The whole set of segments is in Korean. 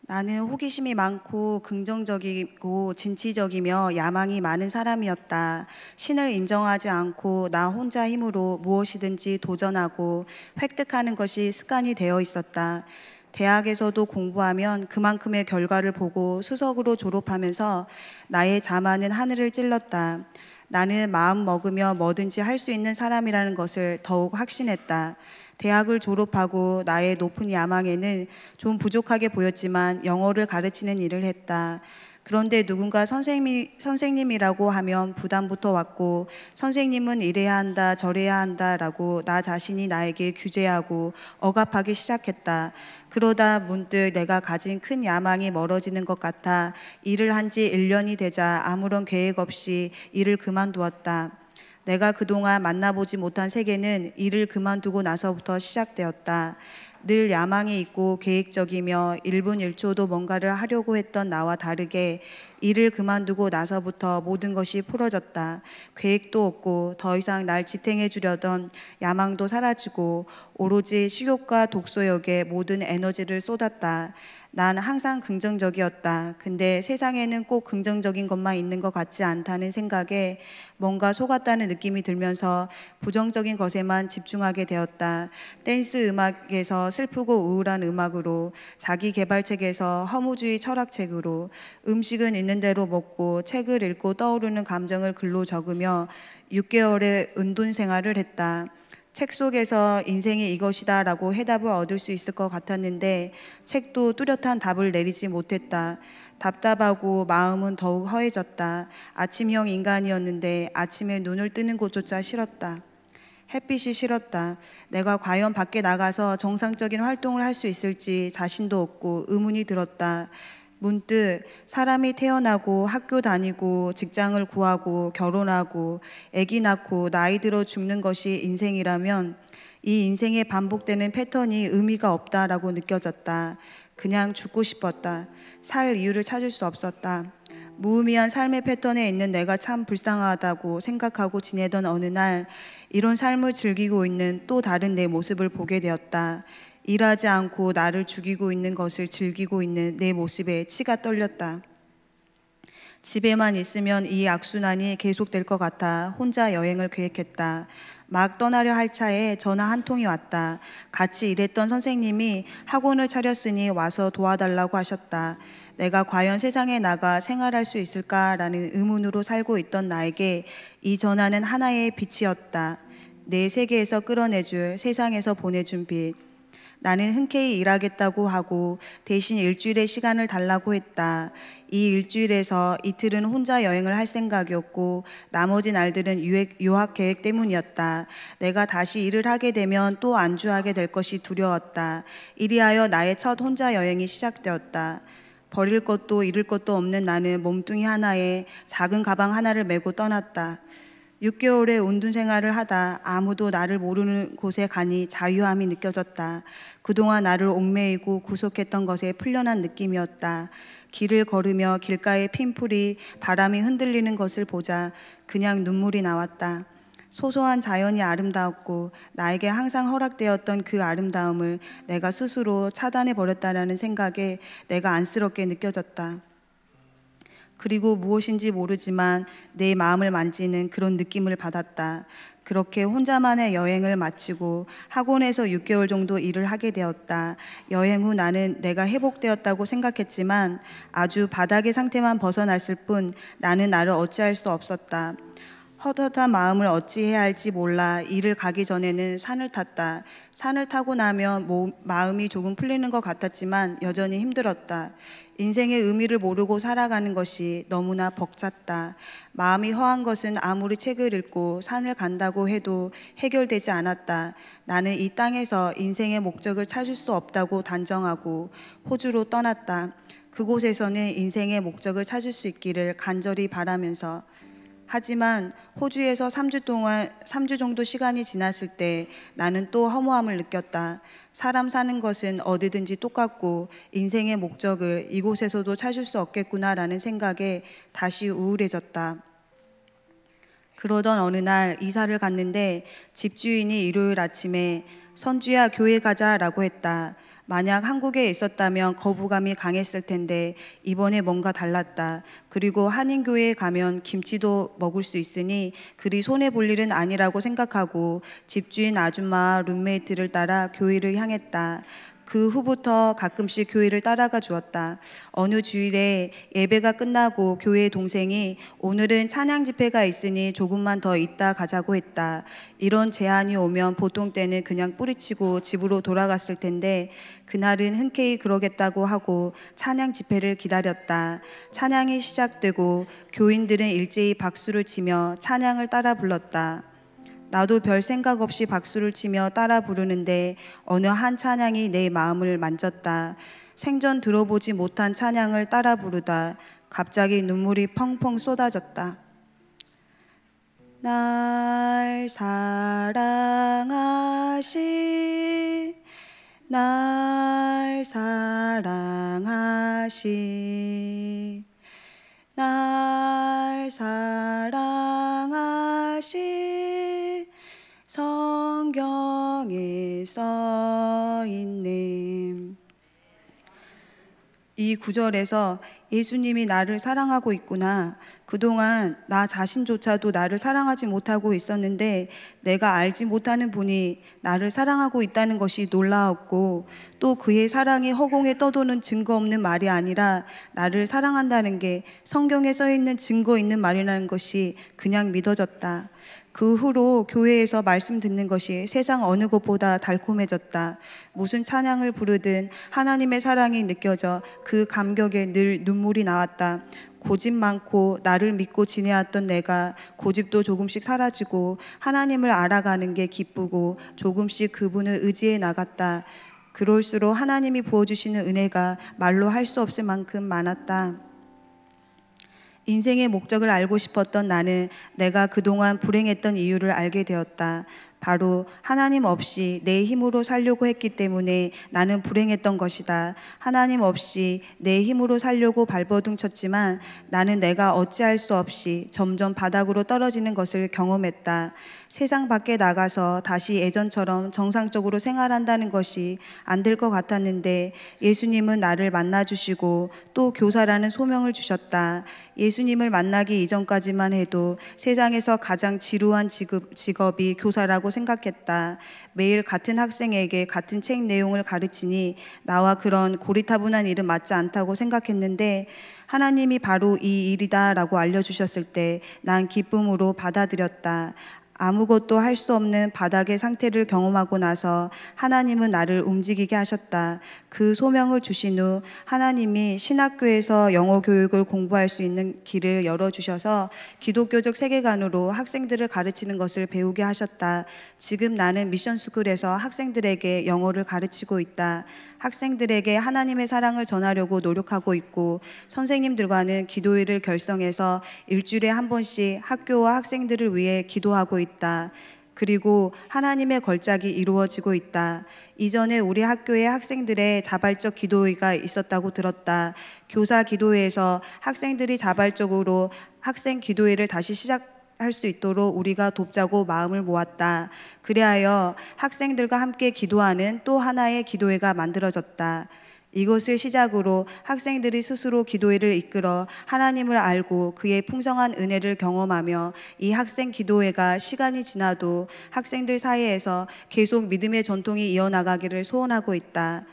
나는 호기심이 많고 긍정적이고 진취적이며 야망이 많은 사람이었다. 신을 인정하지 않고 나 혼자 힘으로 무엇이든지 도전하고 획득하는 것이 습관이 되어 있었다. 대학에서도 공부하면 그만큼의 결과를 보고 수석으로 졸업하면서 나의 자만은 하늘을 찔렀다. 나는 마음 먹으며 뭐든지 할 수 있는 사람이라는 것을 더욱 확신했다. 대학을 졸업하고 나의 높은 야망에는 좀 부족하게 보였지만 영어를 가르치는 일을 했다. 그런데 누군가 선생님이라고 하면 부담부터 왔고, 선생님은 이래야 한다, 저래야 한다라고 나 자신이 나에게 규제하고 억압하기 시작했다. 그러다 문득 내가 가진 큰 야망이 멀어지는 것 같아 일을 한 지 1년이 되자 아무런 계획 없이 일을 그만두었다. 내가 그동안 만나보지 못한 세계는 일을 그만두고 나서부터 시작되었다. 늘 야망이 있고 계획적이며 1분 1초도 뭔가를 하려고 했던 나와 다르게 일을 그만두고 나서부터 모든 것이 풀어졌다. 계획도 없고 더 이상 날 지탱해 주려던 야망도 사라지고 오로지 식욕과 독서욕에 모든 에너지를 쏟았다. 난 항상 긍정적이었다. 근데 세상에는 꼭 긍정적인 것만 있는 것 같지 않다는 생각에 뭔가 속았다는 느낌이 들면서 부정적인 것에만 집중하게 되었다. 댄스 음악에서 슬프고 우울한 음악으로, 자기 개발책에서 허무주의 철학책으로, 음식은 있는 대로 먹고 책을 읽고 떠오르는 감정을 글로 적으며 6개월의 은둔 생활을 했다. 책 속에서 인생이 이것이다 라고 해답을 얻을 수 있을 것 같았는데 책도 뚜렷한 답을 내리지 못했다. 답답하고 마음은 더욱 허해졌다. 아침형 인간이었는데 아침에 눈을 뜨는 것조차 싫었다. 햇빛이 싫었다. 내가 과연 밖에 나가서 정상적인 활동을 할 수 있을지 자신도 없고 의문이 들었다. 문득 사람이 태어나고 학교 다니고 직장을 구하고 결혼하고 아기 낳고 나이 들어 죽는 것이 인생이라면 이 인생에 반복되는 패턴이 의미가 없다라고 느껴졌다. 그냥 죽고 싶었다. 살 이유를 찾을 수 없었다. 무의미한 삶의 패턴에 있는 내가 참 불쌍하다고 생각하고 지내던 어느 날 이런 삶을 즐기고 있는 또 다른 내 모습을 보게 되었다. 일하지 않고 나를 죽이고 있는 것을 즐기고 있는 내 모습에 치가 떨렸다. 집에만 있으면 이 악순환이 계속될 것 같아 혼자 여행을 계획했다. 막 떠나려 할 차에 전화 한 통이 왔다. 같이 일했던 선생님이 학원을 차렸으니 와서 도와달라고 하셨다. 내가 과연 세상에 나가 생활할 수 있을까라는 의문으로 살고 있던 나에게 이 전화는 하나의 빛이었다. 내 세계에서 끌어내줄, 세상에서 보내준 빛. 나는 흔쾌히 일하겠다고 하고 대신 일주일의 시간을 달라고 했다. 이 일주일에서 이틀은 혼자 여행을 할 생각이었고 나머지 날들은 유학 계획 때문이었다. 내가 다시 일을 하게 되면 또 안주하게 될 것이 두려웠다. 이리하여 나의 첫 혼자 여행이 시작되었다. 버릴 것도 잃을 것도 없는 나는 몸뚱이 하나에 작은 가방 하나를 메고 떠났다. 6개월의 운둔 생활을 하다 아무도 나를 모르는 곳에 가니 자유함이 느껴졌다. 그동안 나를 옥매이고 구속했던 것에 풀려난 느낌이었다. 길을 걸으며 길가의 핀풀이 바람이 흔들리는 것을 보자 그냥 눈물이 나왔다. 소소한 자연이 아름다웠고 나에게 항상 허락되었던 그 아름다움을 내가 스스로 차단해 버렸다라는 생각에 내가 안쓰럽게 느껴졌다. 그리고 무엇인지 모르지만 내 마음을 만지는 그런 느낌을 받았다. 그렇게 혼자만의 여행을 마치고 학원에서 6개월 정도 일을 하게 되었다. 여행 후 나는 내가 회복되었다고 생각했지만 아주 바닥의 상태만 벗어났을 뿐 나는 나를 어찌할 수 없었다. 헛헛한 마음을 어찌해야 할지 몰라 일을 가기 전에는 산을 탔다. 산을 타고 나면 마음이 조금 풀리는 것 같았지만 여전히 힘들었다. 인생의 의미를 모르고 살아가는 것이 너무나 벅찼다. 마음이 허한 것은 아무리 책을 읽고 산을 간다고 해도 해결되지 않았다. 나는 이 땅에서 인생의 목적을 찾을 수 없다고 단정하고 호주로 떠났다. 그곳에서는 인생의 목적을 찾을 수 있기를 간절히 바라면서 하지만 호주에서 3주 정도 시간이 지났을 때 나는 또 허무함을 느꼈다. 사람 사는 것은 어디든지 똑같고 인생의 목적을 이곳에서도 찾을 수 없겠구나라는 생각에 다시 우울해졌다. 그러던 어느 날 이사를 갔는데 집주인이 일요일 아침에 선주야 교회 가자라고 했다. 만약 한국에 있었다면 거부감이 강했을 텐데 이번에 뭔가 달랐다. 그리고 한인교회에 가면 김치도 먹을 수 있으니 그리 손해볼 일은 아니라고 생각하고 집주인 아줌마와 룸메이트를 따라 교회를 향했다. 그 후부터 가끔씩 교회를 따라가 주었다. 어느 주일에 예배가 끝나고 교회 동생이 오늘은 찬양 집회가 있으니 조금만 더 있다 가자고 했다. 이런 제안이 오면 보통 때는 그냥 뿌리치고 집으로 돌아갔을 텐데 그날은 흔쾌히 그러겠다고 하고 찬양 집회를 기다렸다. 찬양이 시작되고 교인들은 일제히 박수를 치며 찬양을 따라 불렀다. 나도 별 생각 없이 박수를 치며 따라 부르는데 어느 한 찬양이 내 마음을 만졌다. 생전 들어보지 못한 찬양을 따라 부르다 갑자기 눈물이 펑펑 쏟아졌다. 날 사랑하시 날 사랑하시 날 사랑하시 성경에 써 있네. 이 구절에서 예수님이 나를 사랑하고 있구나. 그동안 나 자신조차도 나를 사랑하지 못하고 있었는데 내가 알지 못하는 분이 나를 사랑하고 있다는 것이 놀라웠고 또 그의 사랑이 허공에 떠도는 증거 없는 말이 아니라 나를 사랑한다는 게 성경에 써 있는 증거 있는 말이라는 것이 그냥 믿어졌다. 그 후로 교회에서 말씀 듣는 것이 세상 어느 것보다 달콤해졌다. 무슨 찬양을 부르든 하나님의 사랑이 느껴져 그 감격에 늘 눈물이 나왔다. 고집 많고 나를 믿고 지내왔던 내가 고집도 조금씩 사라지고 하나님을 알아가는 게 기쁘고 조금씩 그분을 의지해 나갔다. 그럴수록 하나님이 부어주시는 은혜가 말로 할 수 없을 만큼 많았다. 인생의 목적을 알고 싶었던 나는 내가 그동안 불행했던 이유를 알게 되었다. 바로 하나님 없이 내 힘으로 살려고 했기 때문에 나는 불행했던 것이다. 하나님 없이 내 힘으로 살려고 발버둥쳤지만 나는 내가 어찌할 수 없이 점점 바닥으로 떨어지는 것을 경험했다. 세상 밖에 나가서 다시 예전처럼 정상적으로 생활한다는 것이 안 될 것 같았는데 예수님은 나를 만나주시고 또 교사라는 소명을 주셨다. 예수님을 만나기 이전까지만 해도 세상에서 가장 지루한 직업이 교사라고 생각했다. 매일 같은 학생에게 같은 책 내용을 가르치니 나와 그런 고리타분한 일은 맞지 않다고 생각했는데 하나님이 바로 이 일이다라고 알려주셨을 때 난 기쁨으로 받아들였다. 아무것도 할 수 없는 바닥의 상태를 경험하고 나서 하나님은 나를 움직이게 하셨다. 그 소명을 주신 후 하나님이 신학교에서 영어 교육을 공부할 수 있는 길을 열어주셔서 기독교적 세계관으로 학생들을 가르치는 것을 배우게 하셨다. 지금 나는 미션스쿨에서 학생들에게 영어를 가르치고 있다. 학생들에게 하나님의 사랑을 전하려고 노력하고 있고 선생님들과는 기도회를 결성해서 일주일에 한 번씩 학교와 학생들을 위해 기도하고 있다. 그리고 하나님의 걸작이 이루어지고 있다. 이전에 우리 학교에 학생들의 자발적 기도회가 있었다고 들었다. 교사 기도회에서 학생들이 자발적으로 학생 기도회를 다시 시작할 수 있도록 우리가 돕자고 마음을 모았다. 그리하여 학생들과 함께 기도하는 또 하나의 기도회가 만들어졌다. 이것을 시작으로 학생들이 스스로 기도회를 이끌어 하나님을 알고 그의 풍성한 은혜를 경험하며 이 학생 기도회가 시간이 지나도 학생들 사이에서 계속 믿음의 전통이 이어나가기를 소원하고 있다.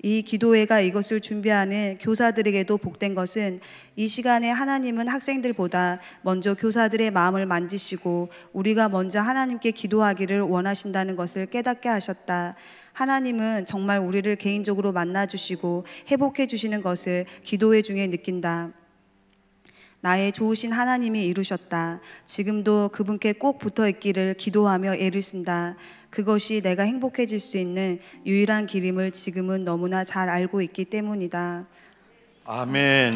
이 기도회가 이것을 준비하는 교사들에게도 복된 것은 이 시간에 하나님은 학생들보다 먼저 교사들의 마음을 만지시고 우리가 먼저 하나님께 기도하기를 원하신다는 것을 깨닫게 하셨다. 하나님은 정말 우리를 개인적으로 만나주시고 회복해 주시는 것을 기도회 중에 느낀다. 나의 좋으신 하나님이 이루셨다. 지금도 그분께 꼭 붙어 있기를 기도하며 애를 쓴다. 그것이 내가 행복해질 수 있는 유일한 길임을 지금은 너무나 잘 알고 있기 때문이다. 아멘.